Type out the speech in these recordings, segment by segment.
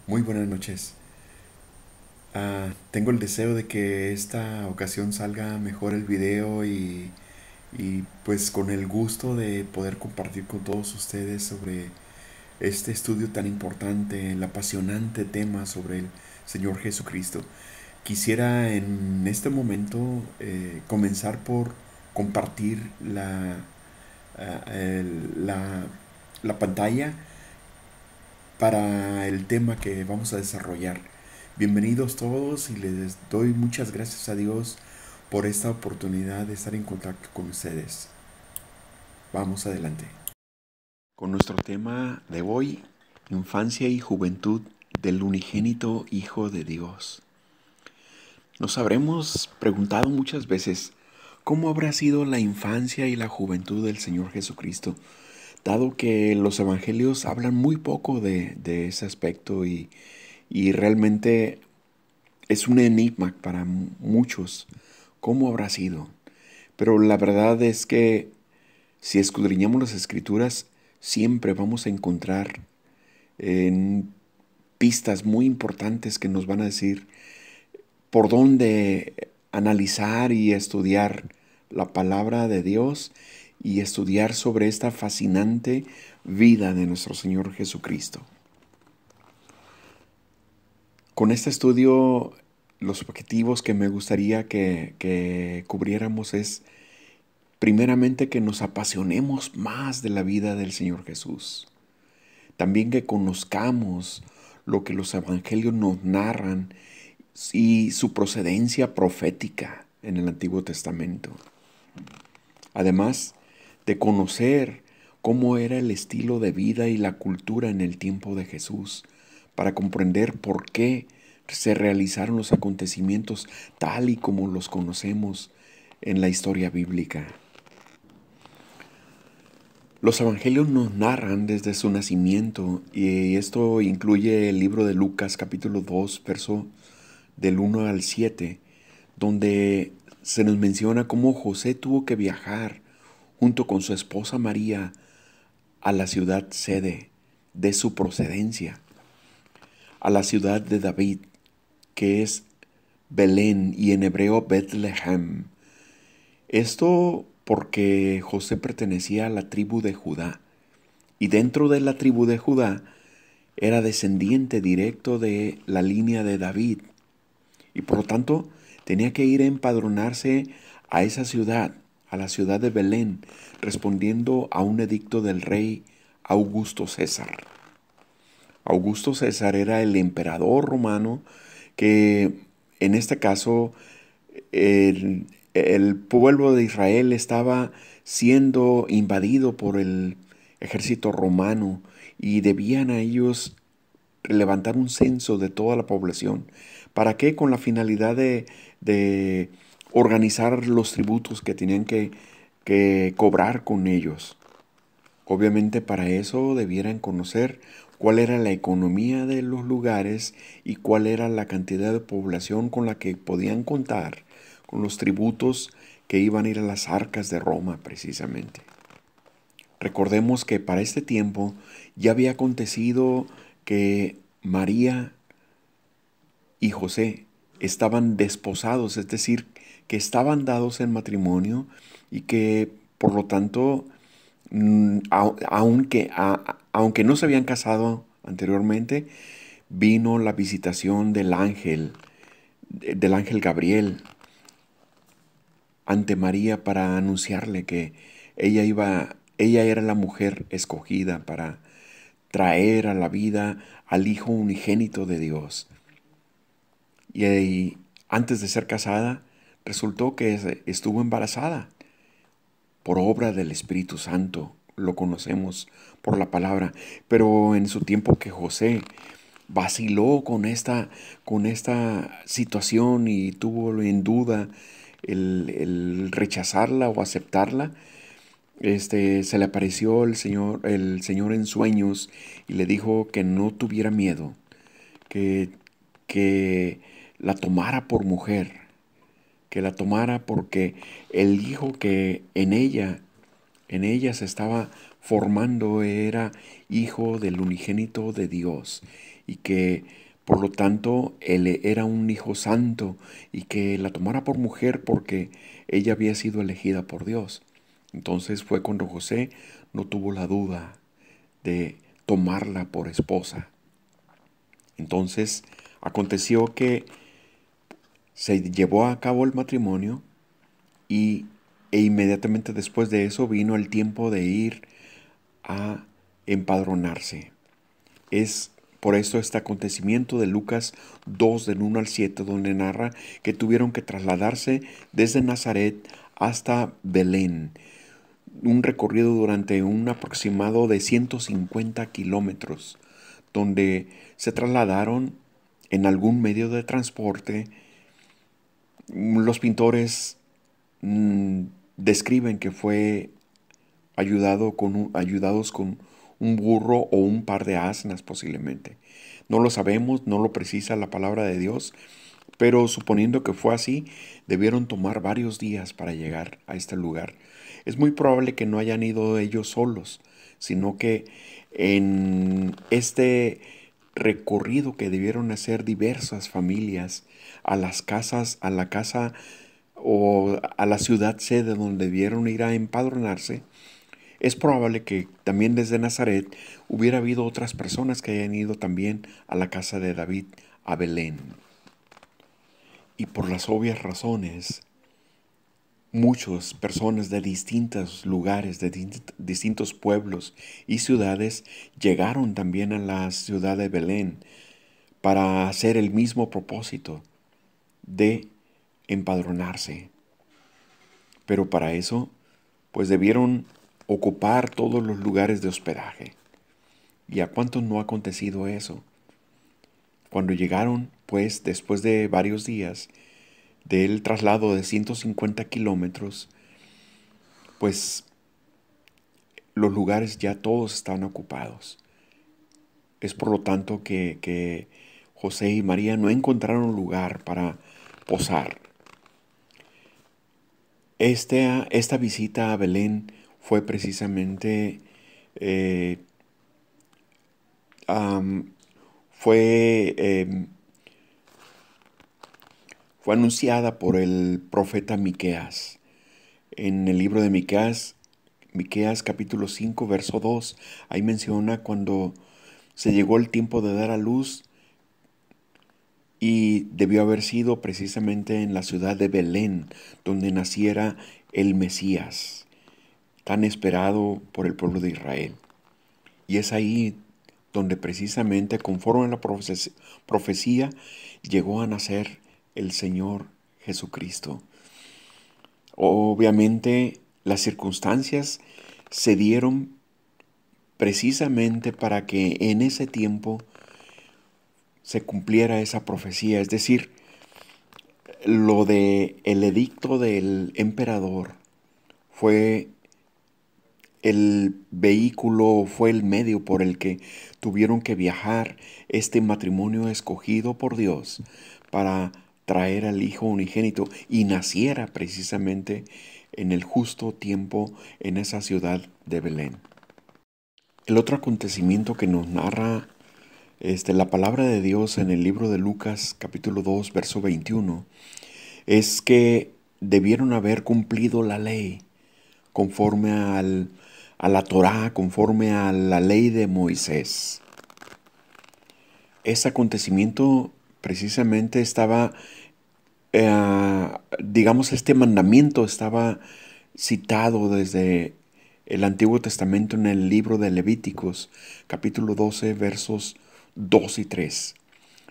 Muy buenas noches. Tengo el deseo de que esta ocasión salga mejor el video y pues con el gusto de poder compartir con todos ustedes sobre este estudio tan importante, el apasionante tema sobre el Señor Jesucristo. Quisiera en este momento comenzar por compartir la pantalla para el tema que vamos a desarrollar. Bienvenidos todos y les doy muchas gracias a Dios por esta oportunidad de estar en contacto con ustedes. Vamos adelante. Con nuestro tema de hoy, infancia y juventud del unigénito Hijo de Dios. Nos habremos preguntado muchas veces cómo habrá sido la infancia y la juventud del Señor Jesucristo, dado que los evangelios hablan muy poco de ese aspecto y realmente es un enigma para muchos cómo habrá sido. Pero la verdad es que si escudriñamos las escrituras, siempre vamos a encontrar en pistas muy importantes que nos van a decir por dónde analizar y estudiar la palabra de Dios y estudiar sobre esta fascinante vida de nuestro Señor Jesucristo. Con este estudio, los objetivos que me gustaría que cubriéramos es, primeramente, que nos apasionemos más de la vida del Señor Jesús. También que conozcamos lo que los evangelios nos narran y su procedencia profética en el Antiguo Testamento. Además de conocer cómo era el estilo de vida y la cultura en el tiempo de Jesús, para comprender por qué se realizaron los acontecimientos tal y como los conocemos en la historia bíblica. Los evangelios nos narran desde su nacimiento y esto incluye el libro de Lucas capítulo 2, verso del 1 al 7, donde se nos menciona cómo José tuvo que viajar junto con su esposa María a la ciudad sede de su procedencia, a la ciudad de David, que es Belén y en hebreo Bethlehem. Esto porque José pertenecía a la tribu de Judá y dentro de la tribu de Judá era descendiente directo de la línea de David y por lo tanto tenía que ir a empadronarse a esa ciudad, a la ciudad de Belén, respondiendo a un edicto del rey Augusto César. Augusto César era el emperador romano que en este caso el pueblo de Israel estaba siendo invadido por el ejército romano y debían a ellos levantar un censo de toda la población. ¿Para qué? Con la finalidad de organizar los tributos que tenían que cobrar con ellos. Obviamente para eso debieran conocer cuál era la economía de los lugares y cuál era la cantidad de población con la que podían contar con los tributos que iban a ir a las arcas de Roma precisamente. Recordemos que para este tiempo ya había acontecido que María y José estaban desposados, es decir, que estaban dados en matrimonio y que por lo tanto aunque no se habían casado anteriormente, vino la visitación del ángel Gabriel ante María para anunciarle que ella era la mujer escogida para traer a la vida al Hijo unigénito de Dios. Y antes de ser casada, resultó que estuvo embarazada por obra del Espíritu Santo, lo conocemos por la palabra, pero en su tiempo que José vaciló con esta situación y tuvo en duda el rechazarla o aceptarla, se le apareció el Señor en sueños y le dijo que no tuviera miedo, que, que la tomara por mujer, que la tomara porque el hijo que en ella se estaba formando era hijo del unigénito de Dios y que por lo tanto él era un hijo santo y que la tomara por mujer porque ella había sido elegida por Dios. Entonces fue cuando José no tuvo la duda de tomarla por esposa. Entonces aconteció que se llevó a cabo el matrimonio e inmediatamente después de eso vino el tiempo de ir a empadronarse. Es por eso este acontecimiento de Lucas 2 del 1 al 7 donde narra que tuvieron que trasladarse desde Nazaret hasta Belén, un recorrido durante un aproximado de 150 kilómetros, donde se trasladaron en algún medio de transporte. Los pintores describen que fue ayudados con un burro o un par de asnas posiblemente. No lo sabemos, no lo precisa la palabra de Dios, pero suponiendo que fue así, debieron tomar varios días para llegar a este lugar. Es muy probable que no hayan ido ellos solos, sino que en este recorrido que debieron hacer diversas familias a las casas, a la casa o a la ciudad sede donde debieron ir a empadronarse, es probable que también desde Nazaret hubiera habido otras personas que hayan ido también a la casa de David, a Belén. Y por las obvias razones, muchas personas de distintos lugares, de distintos pueblos y ciudades llegaron también a la ciudad de Belén para hacer el mismo propósito de empadronarse. Pero para eso, pues debieron ocupar todos los lugares de hospedaje. ¿Y a cuántos no ha acontecido eso? Cuando llegaron, pues después de varios días del traslado de 150 kilómetros, pues los lugares ya todos estaban ocupados. Es por lo tanto que José y María no encontraron lugar para posar. Esta visita a Belén fue precisamente fue anunciada por el profeta Miqueas. En el libro de Miqueas capítulo 5, verso 2, ahí menciona cuando se llegó el tiempo de dar a luz y debió haber sido precisamente en la ciudad de Belén, donde naciera el Mesías, tan esperado por el pueblo de Israel. Y es ahí donde precisamente, conforme a la profecía, llegó a nacer el Señor Jesucristo. Obviamente, las circunstancias se dieron precisamente para que en ese tiempo se cumpliera esa profecía, es decir, lo de el edicto del emperador fue el vehículo, fue el medio por el que tuvieron que viajar este matrimonio escogido por Dios para traer al Hijo unigénito y naciera precisamente en el justo tiempo en esa ciudad de Belén. El otro acontecimiento que nos narra la palabra de Dios en el libro de Lucas capítulo 2 verso 21 es que debieron haber cumplido la ley conforme a la Torá, conforme a la ley de Moisés. Ese acontecimiento precisamente estaba, este mandamiento estaba citado desde el Antiguo Testamento en el libro de Levíticos, capítulo 12, versos 2 y 3.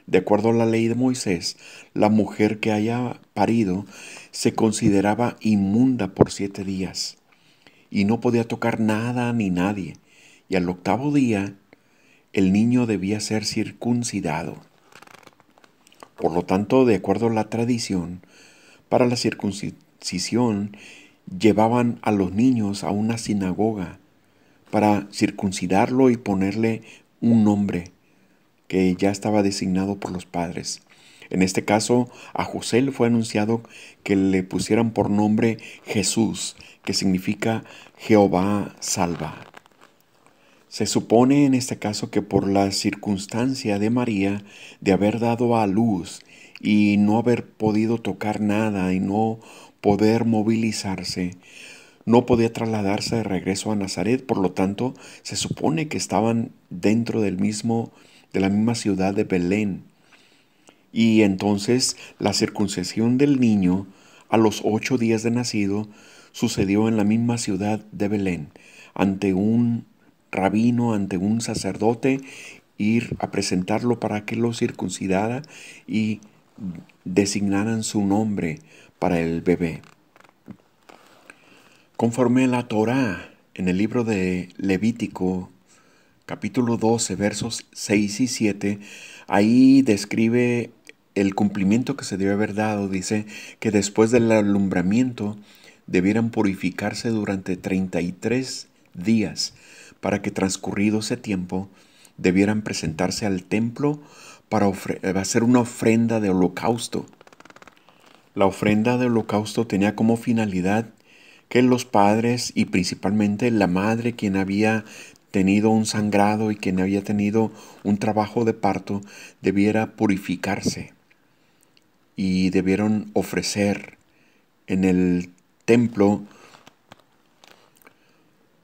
De acuerdo a la ley de Moisés, la mujer que haya parido se consideraba inmunda por 7 días y no podía tocar nada ni nadie. Y al 8º día, el niño debía ser circuncidado. Por lo tanto, de acuerdo a la tradición, para la circuncisión llevaban a los niños a una sinagoga para circuncidarlo y ponerle un nombre que ya estaba designado por los padres. En este caso, a José le fue anunciado que le pusieran por nombre Jesús, que significa Jehová salva. Se supone en este caso que por la circunstancia de María de haber dado a luz y no haber podido tocar nada y no poder movilizarse, no podía trasladarse de regreso a Nazaret, por lo tanto, se supone que estaban dentro de la misma ciudad de Belén. Y entonces la circuncisión del niño a los 8 días de nacido sucedió en la misma ciudad de Belén, ante un rabino, ante un sacerdote, ir a presentarlo para que lo circuncidara y designaran su nombre para el bebé. Conforme a la Torá, en el libro de Levítico, capítulo 12, versos 6 y 7, ahí describe el cumplimiento que se debe haber dado. Dice que después del alumbramiento debieran purificarse durante 33 días, para que transcurrido ese tiempo debieran presentarse al templo para hacer una ofrenda de holocausto. La ofrenda de holocausto tenía como finalidad que los padres y principalmente la madre, quien había tenido un sangrado y quien había tenido un trabajo de parto, debiera purificarse y debieron ofrecer en el templo,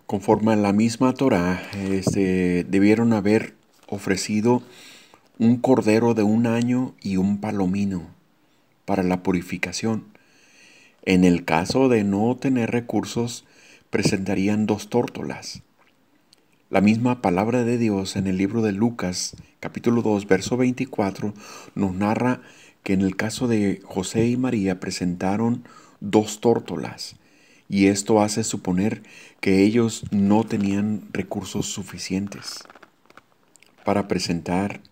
conforme a la misma Torá, debieron haber ofrecido un cordero de 1 año y un palomino para la purificación. En el caso de no tener recursos, presentarían 2 tórtolas. La misma palabra de Dios en el libro de Lucas, capítulo 2, verso 24, nos narra que en el caso de José y María presentaron 2 tórtolas, y esto hace suponer que ellos no tenían recursos suficientes para presentar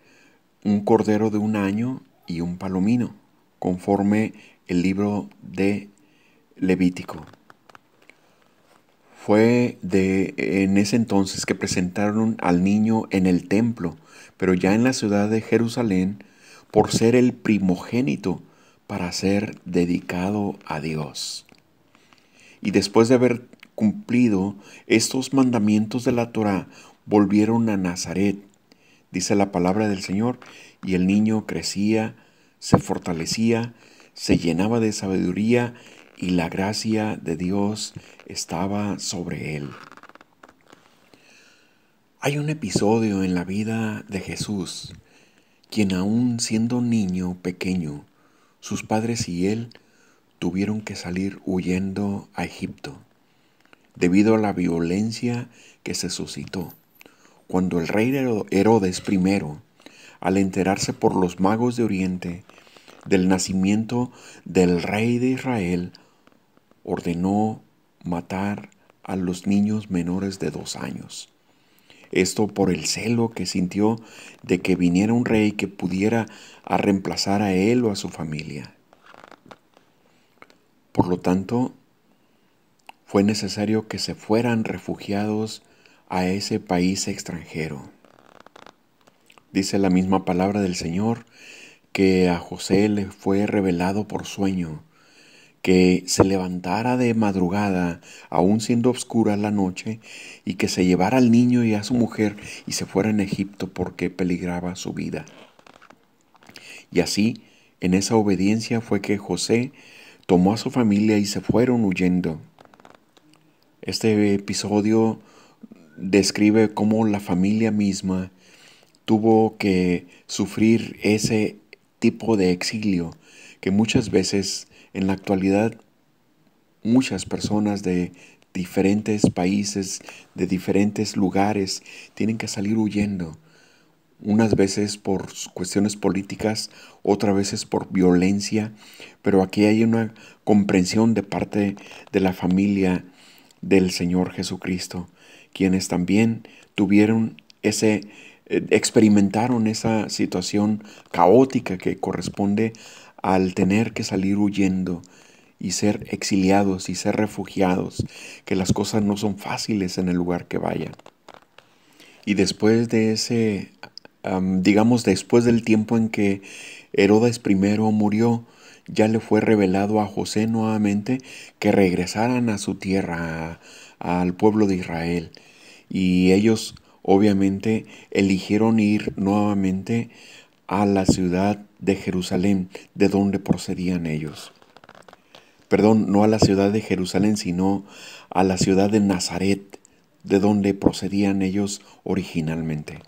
un cordero de 1 año y un palomino, conforme el libro de Levítico. Fue en ese entonces que presentaron al niño en el templo, pero ya en la ciudad de Jerusalén, por ser el primogénito para ser dedicado a Dios. Y después de haber cumplido estos mandamientos de la Torá, volvieron a Nazaret, dice la palabra del Señor, y el niño crecía, se fortalecía, se llenaba de sabiduría, y la gracia de Dios estaba sobre él. Hay un episodio en la vida de Jesús, quien aún siendo niño pequeño, sus padres y él tuvieron que salir huyendo a Egipto, debido a la violencia que se suscitó, cuando el rey Herodes I, al enterarse por los magos de Oriente del nacimiento del rey de Israel, ordenó matar a los niños menores de 2 años. Esto por el celo que sintió de que viniera un rey que pudiera reemplazar a él o a su familia. Por lo tanto, fue necesario que se fueran refugiados a ese país extranjero. Dice la misma palabra del Señor que a José le fue revelado por sueño que se levantara de madrugada, aun siendo oscura la noche, y que se llevara al niño y a su mujer y se fuera en Egipto porque peligraba su vida. Y así, en esa obediencia fue que José tomó a su familia y se fueron huyendo. Este episodio describe cómo la familia misma tuvo que sufrir ese tipo de exilio que muchas veces en la actualidad muchas personas de diferentes países, de diferentes lugares, tienen que salir huyendo. Unas veces por cuestiones políticas, otras veces por violencia, pero aquí hay una comprensión de parte de la familia del Señor Jesucristo, quienes también experimentaron esa situación caótica que corresponde al tener que salir huyendo y ser exiliados y ser refugiados, que las cosas no son fáciles en el lugar que vayan. Y después de después del tiempo en que Herodes I murió, ya le fue revelado a José nuevamente que regresaran a su tierra, al pueblo de Israel. Y ellos obviamente eligieron ir nuevamente a la ciudad de Jerusalén, de donde procedían ellos. Perdón, no a la ciudad de Jerusalén, sino a la ciudad de Nazaret, de donde procedían ellos originalmente.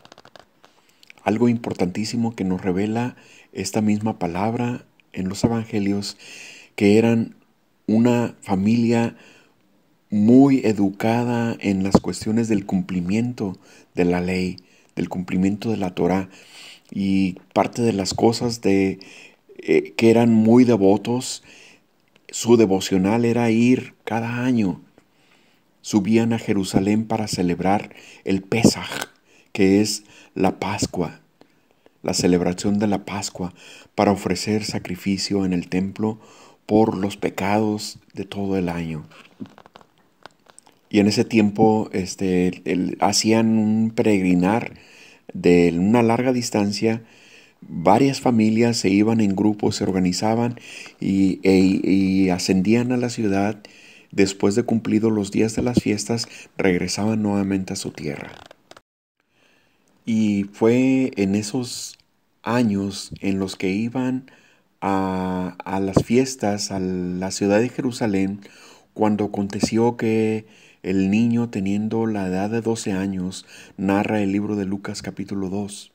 Algo importantísimo que nos revela esta misma palabra en los evangelios, que eran una familia muy educada en las cuestiones del cumplimiento de la ley, del cumplimiento de la Torá, y parte de las cosas que eran muy devotos, su devocional era ir cada año. Subían a Jerusalén para celebrar el Pesaj, que es la Pascua, la celebración de la Pascua, para ofrecer sacrificio en el templo por los pecados de todo el año. Y en ese tiempo hacían un peregrinar de una larga distancia. Varias familias se iban en grupos, se organizaban y ascendían a la ciudad. Después de cumplidos los días de las fiestas, regresaban nuevamente a su tierra. Y fue en esos años en los que iban a las fiestas a la ciudad de Jerusalén, cuando aconteció que el niño, teniendo la edad de 12 años, narra el libro de Lucas capítulo 2,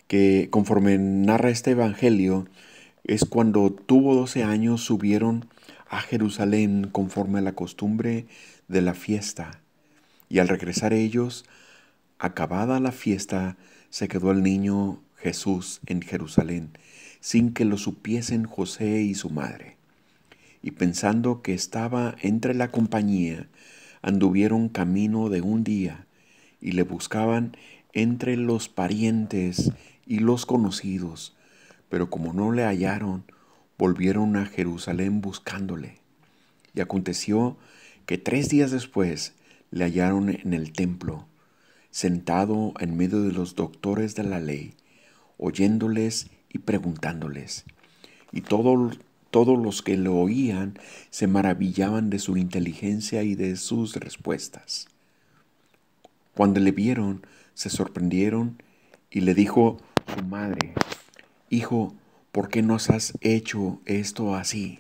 que conforme narra este evangelio, es cuando tuvo 12 años subieron a Jerusalén conforme a la costumbre de la fiesta. Y al regresar ellos, acabada la fiesta, se quedó el niño Jesús en Jerusalén, sin que lo supiesen José y su madre. Y pensando que estaba entre la compañía, anduvieron camino de un día y le buscaban entre los parientes y los conocidos, pero como no le hallaron, volvieron a Jerusalén buscándole. Y aconteció que 3 días después le hallaron en el templo, sentado en medio de los doctores de la ley, oyéndoles y preguntándoles. Y todos los que lo oían se maravillaban de su inteligencia y de sus respuestas. Cuando le vieron, se sorprendieron y le dijo su madre: Hijo, ¿por qué nos has hecho esto así?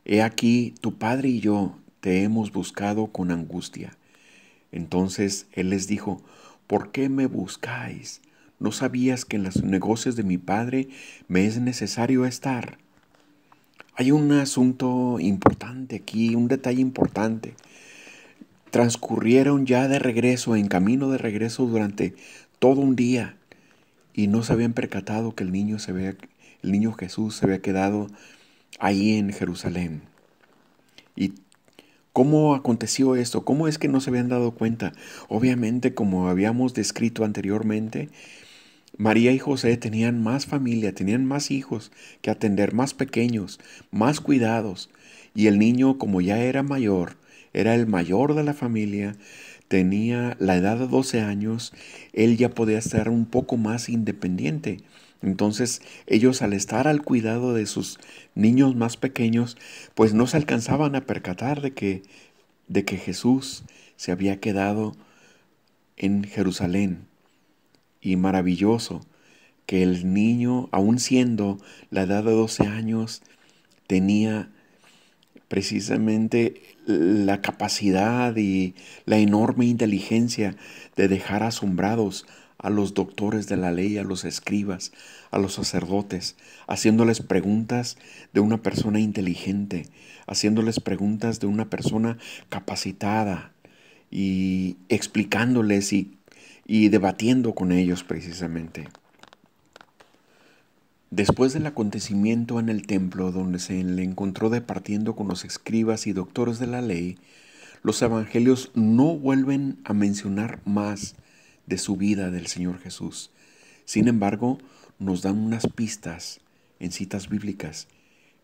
He aquí, tu padre y yo te hemos buscado con angustia. Entonces él les dijo: ¿por qué me buscáis? ¿No sabías que en los negocios de mi padre me es necesario estar? Hay un asunto importante aquí, un detalle importante. Transcurrieron ya de regreso, en camino de regreso, durante todo un día, y no se habían percatado que el niño Jesús se había quedado ahí en Jerusalén. ¿Y cómo aconteció esto? ¿Cómo es que no se habían dado cuenta? Obviamente, como habíamos descrito anteriormente, María y José tenían más familia, tenían más hijos que atender, más pequeños, más cuidados. Y el niño, como ya era mayor, era el mayor de la familia, tenía la edad de 12 años, él ya podía estar un poco más independiente. Entonces ellos, al estar al cuidado de sus niños más pequeños, pues no se alcanzaban a percatar de que Jesús se había quedado en Jerusalén. Y maravilloso que el niño, aun siendo la edad de 12 años, tenía precisamente la capacidad y la enorme inteligencia de dejar asombrados a los doctores de la ley, a los escribas, a los sacerdotes, haciéndoles preguntas de una persona inteligente, haciéndoles preguntas de una persona capacitada y explicándoles y debatiendo con ellos precisamente. Después del acontecimiento en el templo, donde se le encontró departiendo con los escribas y doctores de la ley, los evangelios no vuelven a mencionar más de su vida del Señor Jesús. Sin embargo, nos dan unas pistas en citas bíblicas,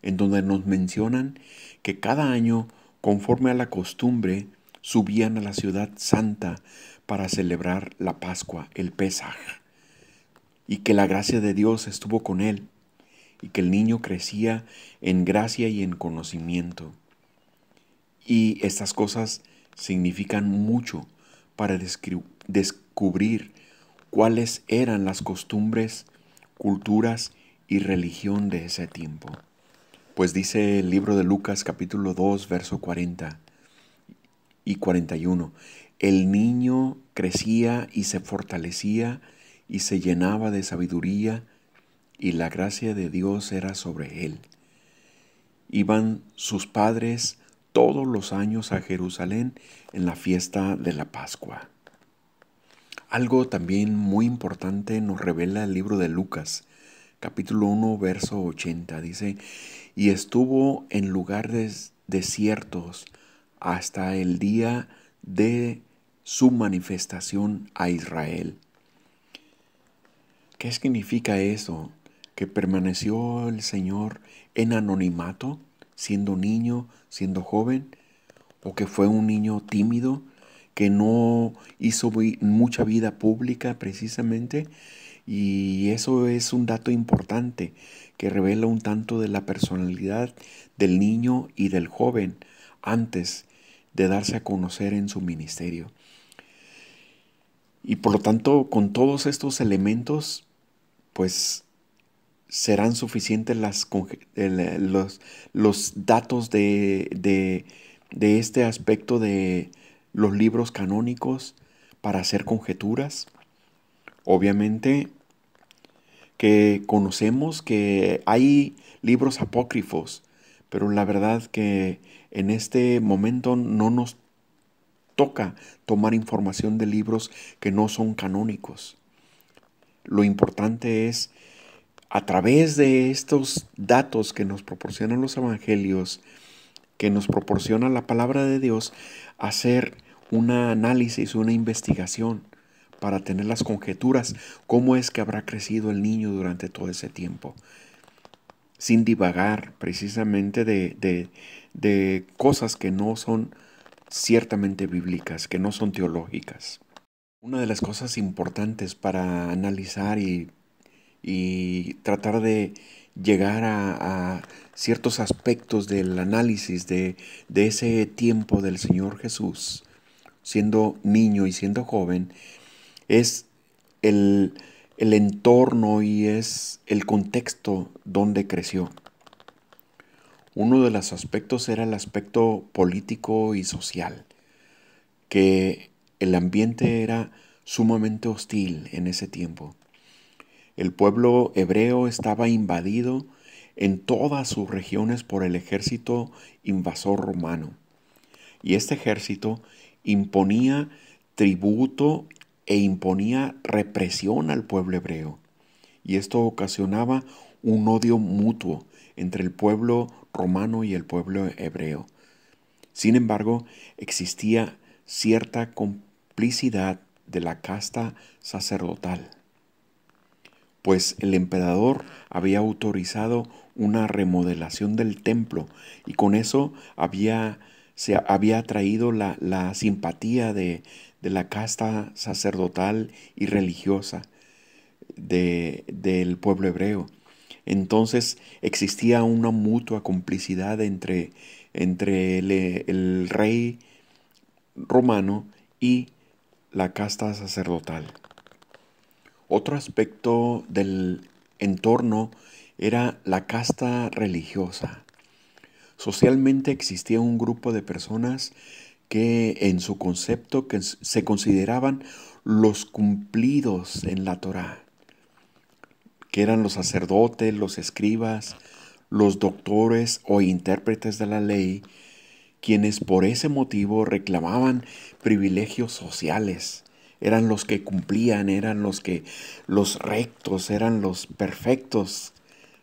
en donde nos mencionan que cada año, conforme a la costumbre, subían a la ciudad santa para celebrar la Pascua, el Pesaj, y que la gracia de Dios estuvo con él, y que el niño crecía en gracia y en conocimiento. Y estas cosas significan mucho para descubrir cuáles eran las costumbres, culturas y religión de ese tiempo. Pues dice el libro de Lucas capítulo 2, verso 40 y 41, el niño crecía y se fortalecía y se llenaba de sabiduría y la gracia de Dios era sobre él. Iban sus padres todos los años a Jerusalén en la fiesta de la Pascua. Algo también muy importante nos revela el libro de Lucas, capítulo 1, verso 80. Dice, y estuvo en lugares desiertos hasta el día de su manifestación a Israel. ¿Qué significa eso? ¿Que permaneció el Señor en anonimato, siendo niño, siendo joven? ¿O que fue un niño tímido, que no hizo mucha vida pública precisamente? Y eso es un dato importante que revela un tanto de la personalidad del niño y del joven antes de darse a conocer en su ministerio. Y por lo tanto, con todos estos elementos, pues serán suficientes los datos de este aspecto de los libros canónicos para hacer conjeturas. Obviamente que conocemos que hay libros apócrifos, pero la verdad que en este momento no nos toca tomar información de libros que no son canónicos. Lo importante es, a través de estos datos que nos proporcionan los evangelios, que nos proporciona la palabra de Dios, hacer un análisis, una investigación para tener las conjeturas, cómo es que habrá crecido el niño durante todo ese tiempo, sin divagar precisamente de cosas que no son ciertamente bíblicas, que no son teológicas. Una de las cosas importantes para analizar y tratar de llegar a ciertos aspectos del análisis de ese tiempo del Señor Jesús, siendo niño y siendo joven, es el entorno y es el contexto donde creció. Uno de los aspectos era el aspecto político y social, que el ambiente era sumamente hostil en ese tiempo. El pueblo hebreo estaba invadido en todas sus regiones por el ejército invasor romano. Y este ejército imponía tributo e imponía represión al pueblo hebreo. Y esto ocasionaba un odio mutuo entre el pueblo romano y el pueblo hebreo. Sin embargo, existía cierta complicidad de la casta sacerdotal, pues el emperador había autorizado una remodelación del templo y con eso se había atraído la simpatía de la casta sacerdotal y religiosa del pueblo hebreo. Entonces existía una mutua complicidad entre el rey romano y la casta sacerdotal. Otro aspecto del entorno era la casta religiosa. Socialmente existía un grupo de personas que en su concepto que se consideraban los cumplidos en la Torá, que eran los sacerdotes, los escribas, los doctores o intérpretes de la ley, quienes por ese motivo reclamaban privilegios sociales. Eran los que cumplían, eran los rectos, eran los perfectos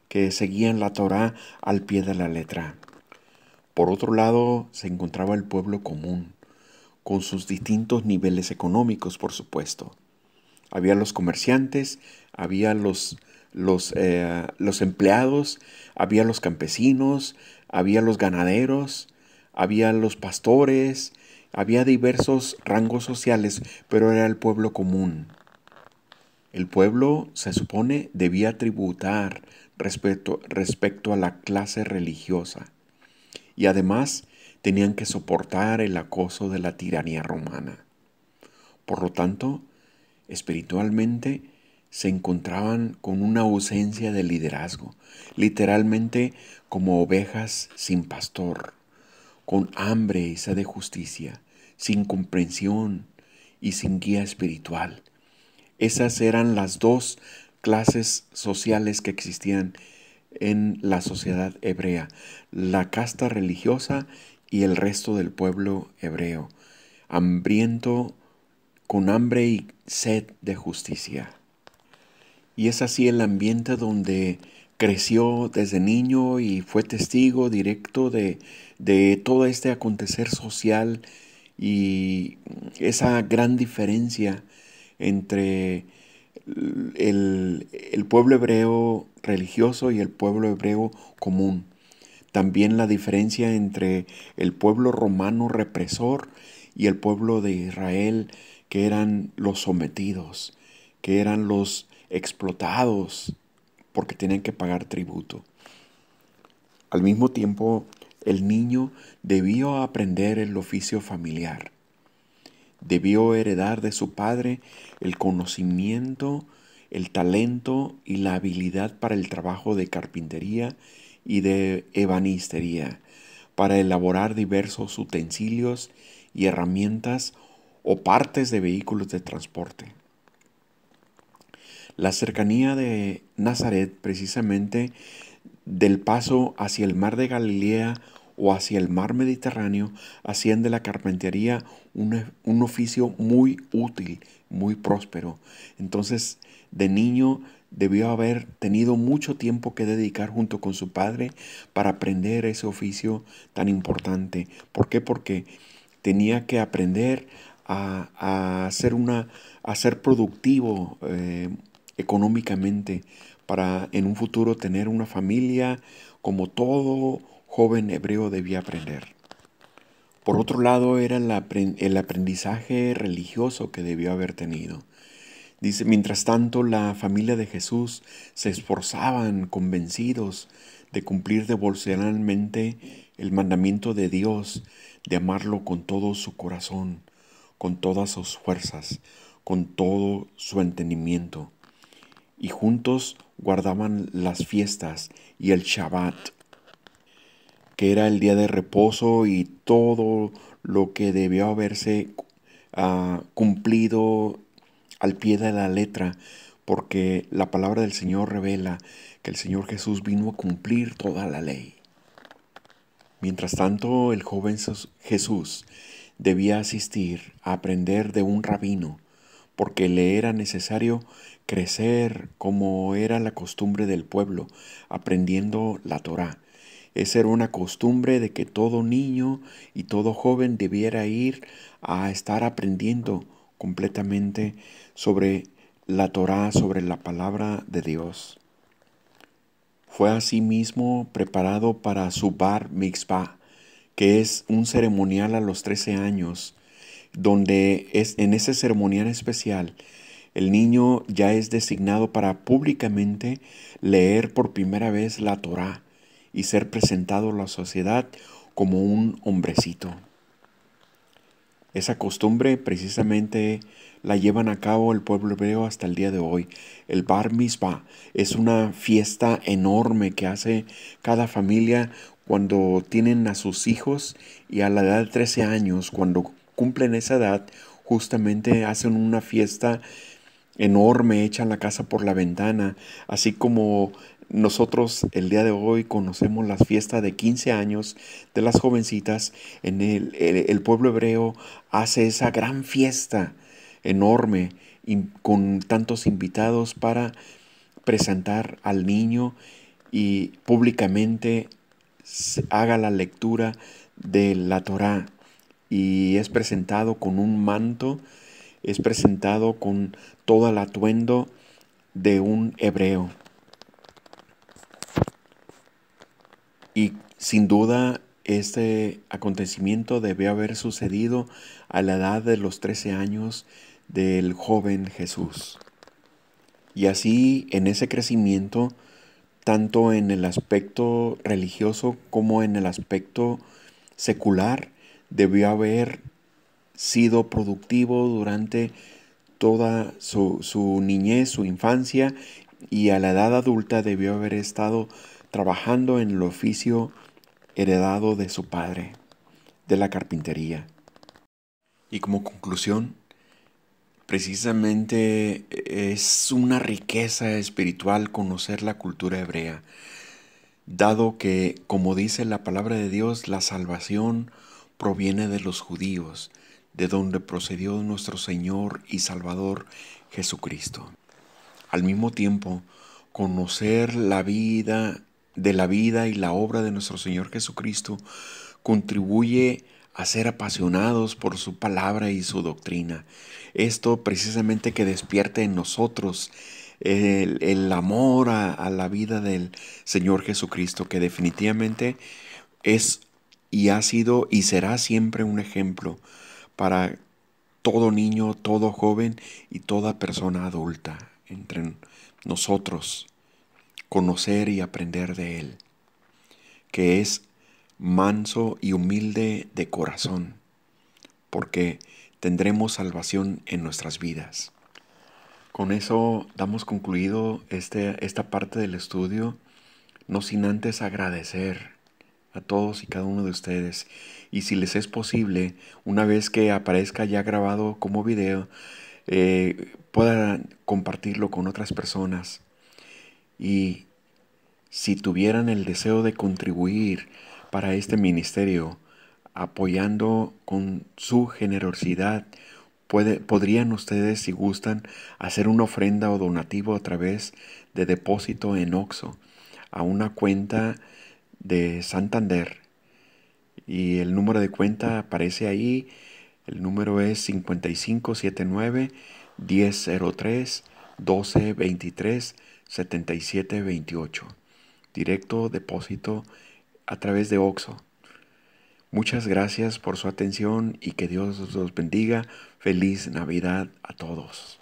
que seguían la Torá al pie de la letra. Por otro lado, se encontraba el pueblo común, con sus distintos niveles económicos, por supuesto. Había los comerciantes, había los empleados, había los campesinos, había los ganaderos, había los pastores, había diversos rangos sociales, pero era el pueblo común. El pueblo, se supone, debía tributar respecto a la clase religiosa y además tenían que soportar el acoso de la tiranía romana. Por lo tanto, espiritualmente se encontraban con una ausencia de liderazgo, literalmente como ovejas sin pastor, con hambre y sed de justicia, sin comprensión y sin guía espiritual. Esas eran las dos clases sociales que existían en la sociedad hebrea, la casta religiosa y el resto del pueblo hebreo, hambriento, con hambre y sed de justicia. Y es así el ambiente donde creció desde niño y fue testigo directo de todo este acontecer social y esa gran diferencia entre el pueblo hebreo religioso y el pueblo hebreo común. También la diferencia entre el pueblo romano represor y el pueblo de Israel, que eran los sometidos, que eran los explotados porque tenían que pagar tributo. Al mismo tiempo, el niño debió aprender el oficio familiar. Debió heredar de su padre el conocimiento, el talento y la habilidad para el trabajo de carpintería y de ebanistería, para elaborar diversos utensilios y herramientas o partes de vehículos de transporte. La cercanía de Nazaret, precisamente del paso hacia el mar de Galilea o hacia el mar Mediterráneo, hacían de la carpintería un oficio muy útil, muy próspero. Entonces, de niño debió haber tenido mucho tiempo que dedicar junto con su padre para aprender ese oficio tan importante. ¿Por qué? Porque tenía que aprender a ser productivo económicamente para en un futuro tener una familia como todo joven hebreo debía aprender. Por otro lado, era el aprendizaje religioso que debió haber tenido. Dice, mientras tanto, la familia de Jesús se esforzaban convencidos de cumplir devocionalmente el mandamiento de Dios, de amarlo con todo su corazón, con todas sus fuerzas, con todo su entendimiento. Y juntos guardaban las fiestas y el Shabbat, que era el día de reposo y todo lo que debió haberse cumplido al pie de la letra, porque la palabra del Señor revela que el Señor Jesús vino a cumplir toda la ley. Mientras tanto, el joven Jesús debía asistir a aprender de un rabino, porque le era necesario crecer como era la costumbre del pueblo, aprendiendo la Torá. Esa era una costumbre de que todo niño y todo joven debiera ir a estar aprendiendo completamente sobre la Torá, sobre la palabra de Dios. Fue asimismo preparado para su bar mitzvah, que es un ceremonial a los 13 años, donde en ese ceremonial especial el niño ya es designado para públicamente leer por primera vez la Torá y ser presentado a la sociedad como un hombrecito. Esa costumbre precisamente la llevan a cabo el pueblo hebreo hasta el día de hoy. El Bar Mitzvah es una fiesta enorme que hace cada familia cuando tienen a sus hijos y a la edad de 13 años, cuando cumplen esa edad, justamente hacen una fiesta enorme, echan la casa por la ventana, así como nosotros el día de hoy conocemos las fiestas de 15 años de las jovencitas. En el pueblo hebreo hace esa gran fiesta enorme con tantos invitados para presentar al niño y públicamente haga la lectura de la Torá y es presentado con un manto, es presentado con todo el atuendo de un hebreo. Y sin duda este acontecimiento debe haber sucedido a la edad de los 13 años del joven Jesús. Y así en ese crecimiento, tanto en el aspecto religioso como en el aspecto secular, debió haber sido productivo durante toda su niñez, su infancia, y a la edad adulta debió haber estado trabajando en el oficio heredado de su padre, de la carpintería. Y como conclusión, precisamente es una riqueza espiritual conocer la cultura hebrea, dado que, como dice la palabra de Dios, la salvación proviene de los judíos, de donde procedió nuestro Señor y Salvador Jesucristo. Al mismo tiempo, conocer la vida y la obra de nuestro Señor Jesucristo contribuye a ser apasionados por su palabra y su doctrina. Esto precisamente que despierte en nosotros el amor a la vida del Señor Jesucristo, que definitivamente es y ha sido y será siempre un ejemplo para todo niño, todo joven y toda persona adulta entre nosotros. Conocer y aprender de Él, que es manso y humilde de corazón, porque tendremos salvación en nuestras vidas. Con eso damos concluido esta parte del estudio, no sin antes agradecer a todos y cada uno de ustedes. Y si les es posible, una vez que aparezca ya grabado como video, puedan compartirlo con otras personas. Y si tuvieran el deseo de contribuir para este ministerio, apoyando con su generosidad, podrían ustedes, si gustan, hacer una ofrenda o donativo a través de depósito en Oxxo a una cuenta de Santander. Y el número de cuenta aparece ahí. El número es 5579 1003 1223 7728. Directo depósito a través de Oxxo. Muchas gracias por su atención y que Dios los bendiga. Feliz Navidad a todos.